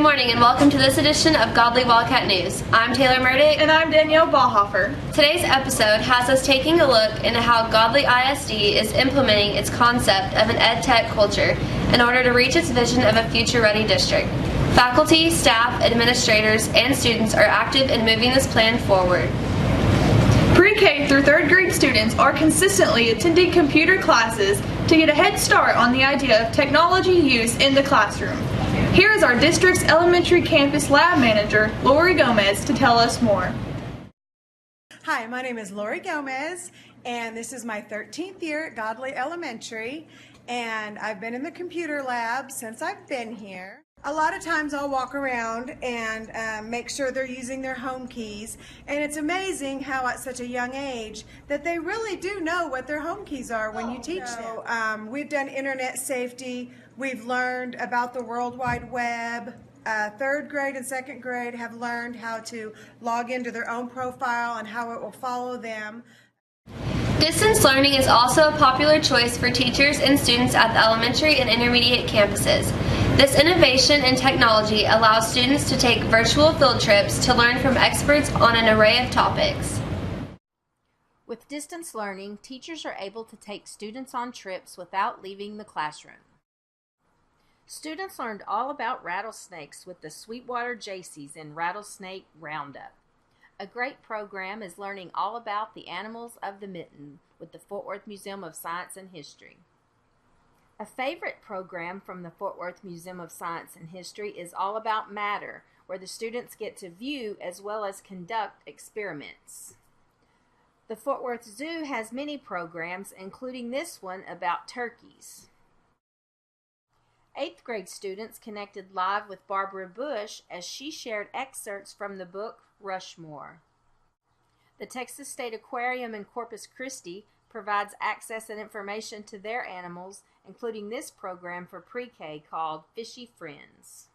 morning and welcome to this edition of Godley Wildcat News. I'm Taylor Murdick. And I'm Danielle Ballhofer. Today's episode has us taking a look into how Godley ISD is implementing its concept of an Ed Tech culture in order to reach its vision of a future-ready district. Faculty, staff, administrators, and students are active in moving this plan forward. Pre-K through 3rd grade students are consistently attending computer classes to get a head start on the idea of technology use in the classroom. Here is our district's elementary campus lab manager, Lori Gomez, to tell us more. Hi, my name is Lori Gomez, and this is my 13th year at Godley Elementary, and I've been in the computer lab since I've been here. A lot of times I'll walk around and make sure they're using their home keys, and it's amazing how at such a young age that they really do know what their home keys are when you teach them. We've done internet safety, we've learned about the World Wide Web. 3rd grade and 2nd grade have learned how to log into their own profile and how it will follow them. Distance learning is also a popular choice for teachers and students at the elementary and intermediate campuses. This innovation in technology allows students to take virtual field trips to learn from experts on an array of topics. With distance learning, teachers are able to take students on trips without leaving the classroom. Students learned all about rattlesnakes with the Sweetwater Jaycees in Rattlesnake Roundup. A great program is learning all about the animals of the mitten with the Fort Worth Museum of Science and History. A favorite program from the Fort Worth Museum of Science and History is All About Matter, where the students get to view as well as conduct experiments. The Fort Worth Zoo has many programs, including this one about turkeys. 8th grade students connected live with Barbara Bush as she shared excerpts from the book Rushmore. The Texas State Aquarium in Corpus Christi provides access and information to their animals, including this program for pre-K called Fishy Friends.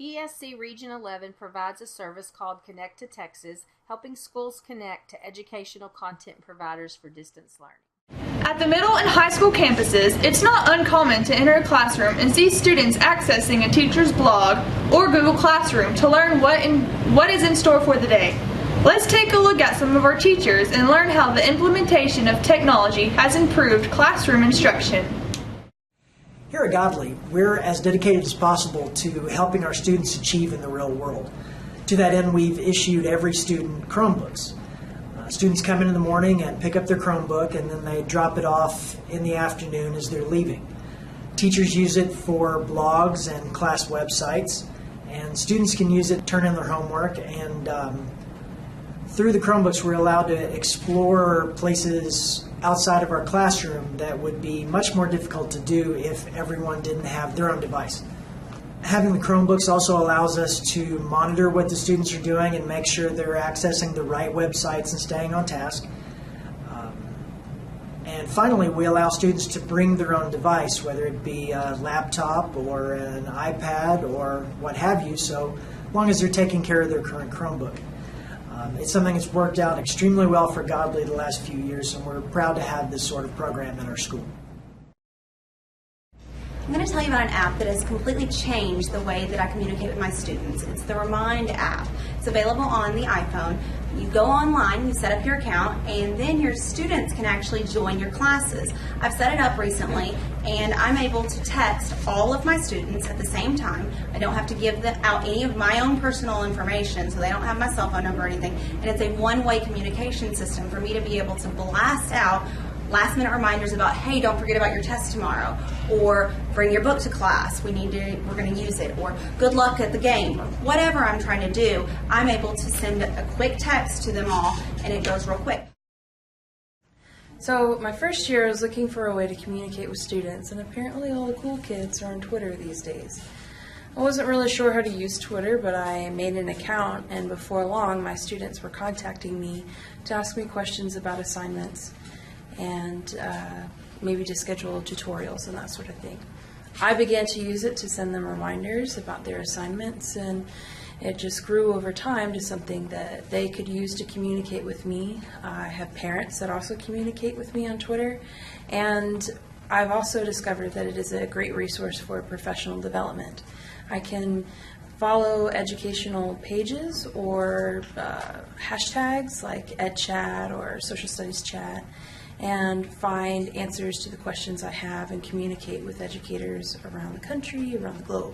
ESC Region 11 provides a service called Connect to Texas, helping schools connect to educational content providers for distance learning. At the middle and high school campuses, it's not uncommon to enter a classroom and see students accessing a teacher's blog or Google Classroom to learn what is in store for the day. Let's take a look at some of our teachers and learn how the implementation of technology has improved classroom instruction. Here at Godley, we're as dedicated as possible to helping our students achieve in the real world. To that end, we've issued every student Chromebooks. Students come in the morning and pick up their Chromebook, and then they drop it off in the afternoon as they're leaving. Teachers use it for blogs and class websites, and students can use it to turn in their homework. And through the Chromebooks, we're allowed to explore places outside of our classroom that would be much more difficult to do if everyone didn't have their own device. Having the Chromebooks also allows us to monitor what the students are doing and make sure they're accessing the right websites and staying on task. And finally, we allow students to bring their own device, whether it be a laptop or an iPad or what have you, so long as they're taking care of their current Chromebook. It's something that's worked out extremely well for Godley the last few years, and we're proud to have this sort of program in our school. I'm going to tell you about an app that has completely changed the way that I communicate with my students. It's the Remind app. It's available on the iPhone. You go online, you set up your account, and then your students can actually join your classes. I've set it up recently, and I'm able to text all of my students at the same time. I don't have to give out any of my own personal information, so they don't have my cell phone number or anything, and it's a one-way communication system for me to be able to blast out last-minute reminders about, hey, don't forget about your test tomorrow, or bring your book to class, we're going to use it, or good luck at the game, or whatever I'm trying to do. I'm able to send a quick text to them all, and it goes real quick. So my first year I was looking for a way to communicate with students, and apparently all the cool kids are on Twitter these days. I wasn't really sure how to use Twitter, but I made an account, and before long my students were contacting me to ask me questions about assignments and maybe to schedule tutorials and that sort of thing. I began to use it to send them reminders about their assignments, and it just grew over time to something that they could use to communicate with me. I have parents that also communicate with me on Twitter, and I've also discovered that it is a great resource for professional development. I can follow educational pages or hashtags like EdChat or Social Studies Chat and find answers to the questions I have and communicate with educators around the country, around the globe.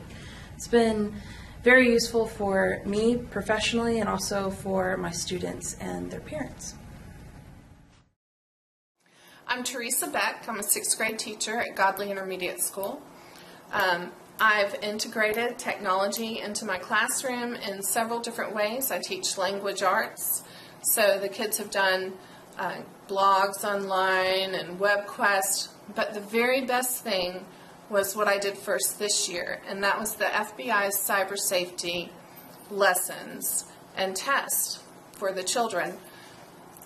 It's been very useful for me professionally and also for my students and their parents. I'm Teresa Beck. I'm a 6th grade teacher at Godley Intermediate School. I've integrated technology into my classroom in several different ways. I teach language arts, so the kids have done blogs online and WebQuest, but the very best thing was what I did first this year, and that was the FBI's cyber safety lessons and tests for the children.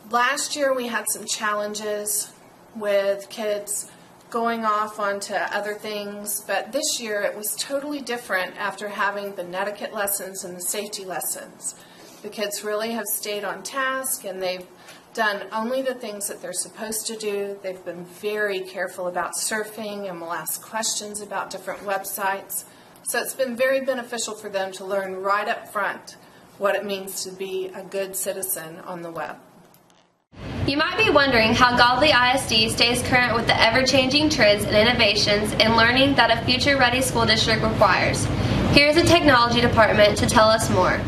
Last year we had some challenges with kids going off onto other things, but this year it was totally different after having the netiquette lessons and the safety lessons. The kids really have stayed on task and they've done only the things that they're supposed to do. They've been very careful about surfing and will ask questions about different websites. So it's been very beneficial for them to learn right up front what it means to be a good citizen on the web. You might be wondering how Godley ISD stays current with the ever-changing trends and innovations in learning that a future-ready school district requires. Here's the technology department to tell us more.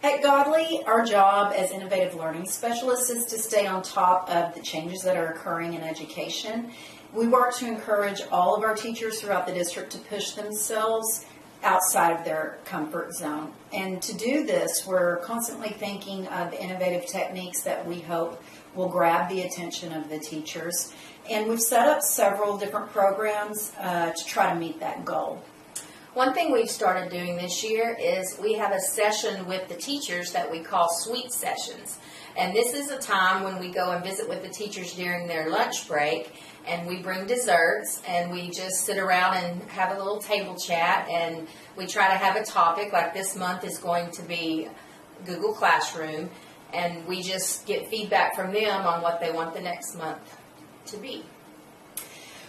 At Godley, our job as innovative learning specialists is to stay on top of the changes that are occurring in education. We work to encourage all of our teachers throughout the district to push themselves outside of their comfort zone. And to do this, we're constantly thinking of innovative techniques that we hope will grab the attention of the teachers. And we've set up several different programs to try to meet that goal. One thing we've started doing this year is we have a session with the teachers that we call sweet sessions. And this is a time when we go and visit with the teachers during their lunch break, and we bring desserts and we just sit around and have a little table chat, and we try to have a topic. Like this month is going to be Google Classroom, and we just get feedback from them on what they want the next month to be.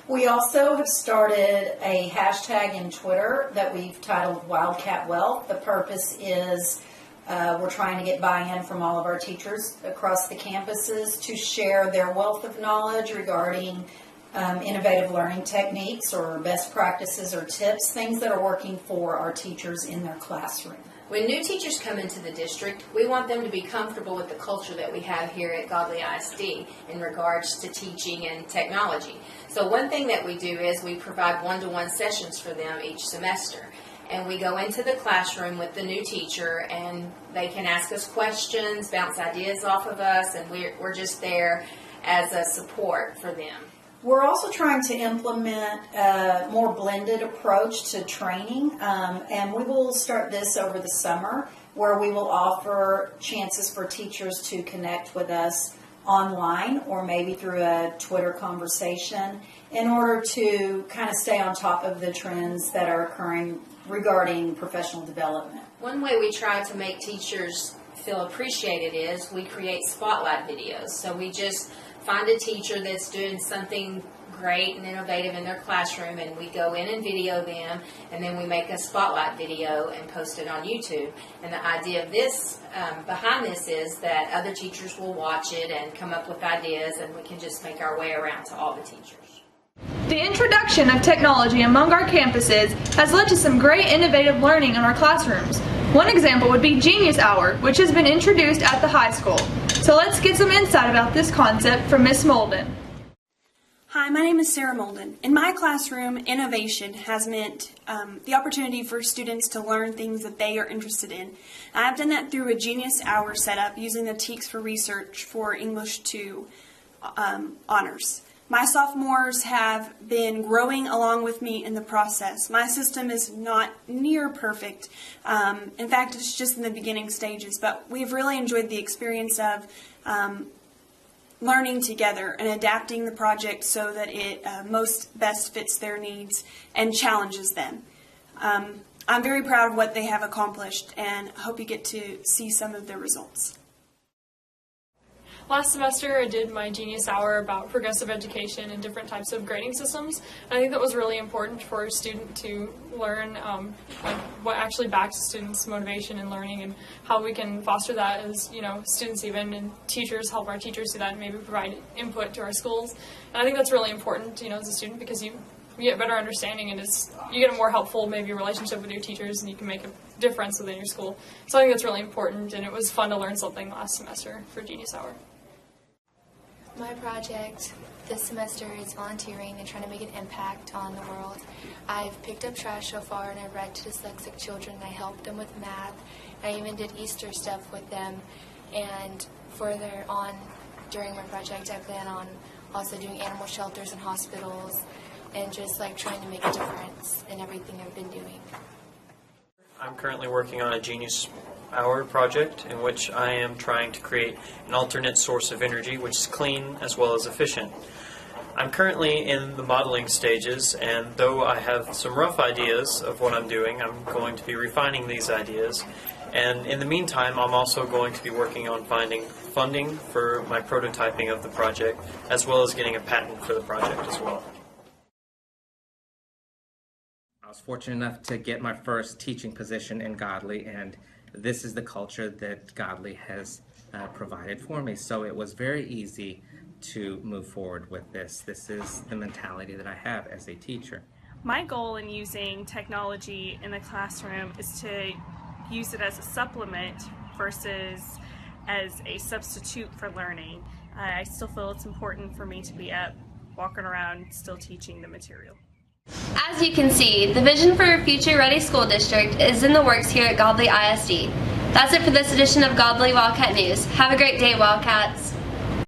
We also have started a hashtag in Twitter that we've titled Wildcat Wealth. The purpose is we're trying to get buy-in from all of our teachers across the campuses to share their wealth of knowledge regarding innovative learning techniques or best practices or tips, things that are working for our teachers in their classroom. When new teachers come into the district, we want them to be comfortable with the culture that we have here at Godley ISD in regards to teaching and technology. So one thing that we do is we provide one-to-one sessions for them each semester. And we go into the classroom with the new teacher, and they can ask us questions, bounce ideas off of us, and we're just there as a support for them. We're also trying to implement a more blended approach to training, and we will start this over the summer, where we will offer chances for teachers to connect with us online or maybe through a Twitter conversation in order to kind of stay on top of the trends that are occurring regarding professional development. One way we try to make teachers feel appreciated is we create spotlight videos. So we just find a teacher that's doing something great and innovative in their classroom, and we go in and video them, and then we make a spotlight video and post it on YouTube. And the idea of this, behind this, is that other teachers will watch it and come up with ideas, and we can just make our way around to all the teachers. The introduction of technology among our campuses has led to some great innovative learning in our classrooms. One example would be Genius Hour, which has been introduced at the high school. So let's get some insight about this concept from Miss Molden. Hi, my name is Sarah Molden. In my classroom, innovation has meant the opportunity for students to learn things that they are interested in. I've done that through a Genius Hour setup using the Teaks for Research for English 2 honors. My sophomores have been growing along with me in the process. My system is not near perfect. In fact, it's just in the beginning stages, but we've really enjoyed the experience of learning together and adapting the project so that it most best fits their needs and challenges them. I'm very proud of what they have accomplished and hope you get to see some of the results. Last semester I did my Genius Hour about progressive education and different types of grading systems. And I think that was really important for a student to learn like what actually backs a student's motivation and learning, and how we can foster that as, you know, students even, and teachers help our teachers do that and maybe provide input to our schools. And I think that's really important, you know, as a student, because you get better understanding, and you get a more helpful maybe relationship with your teachers, and you can make a difference within your school. So I think that's really important, and it was fun to learn something last semester for Genius Hour. My project this semester is volunteering and trying to make an impact on the world. I've picked up trash so far, and I read to dyslexic children, and I helped them with math. I even did Easter stuff with them, and further on during my project I plan on also doing animal shelters and hospitals, and just like trying to make a difference in everything I've been doing. I'm currently working on a Genius Hour project in which I am trying to create an alternate source of energy which is clean as well as efficient. I'm currently in the modeling stages, and though I have some rough ideas of what I'm doing, I'm going to be refining these ideas. And in the meantime, I'm also going to be working on finding funding for my prototyping of the project, as well as getting a patent for the project as well. I was fortunate enough to get my first teaching position in Godley, and this is the culture that Godley has provided for me. So it was very easy to move forward with this. This is the mentality that I have as a teacher. My goal in using technology in the classroom is to use it as a supplement versus as a substitute for learning. I still feel it's important for me to be up, walking around, still teaching the material. As you can see, the vision for a future-ready school district is in the works here at Godley ISD. That's it for this edition of Godley Wildcat News. Have a great day, Wildcats.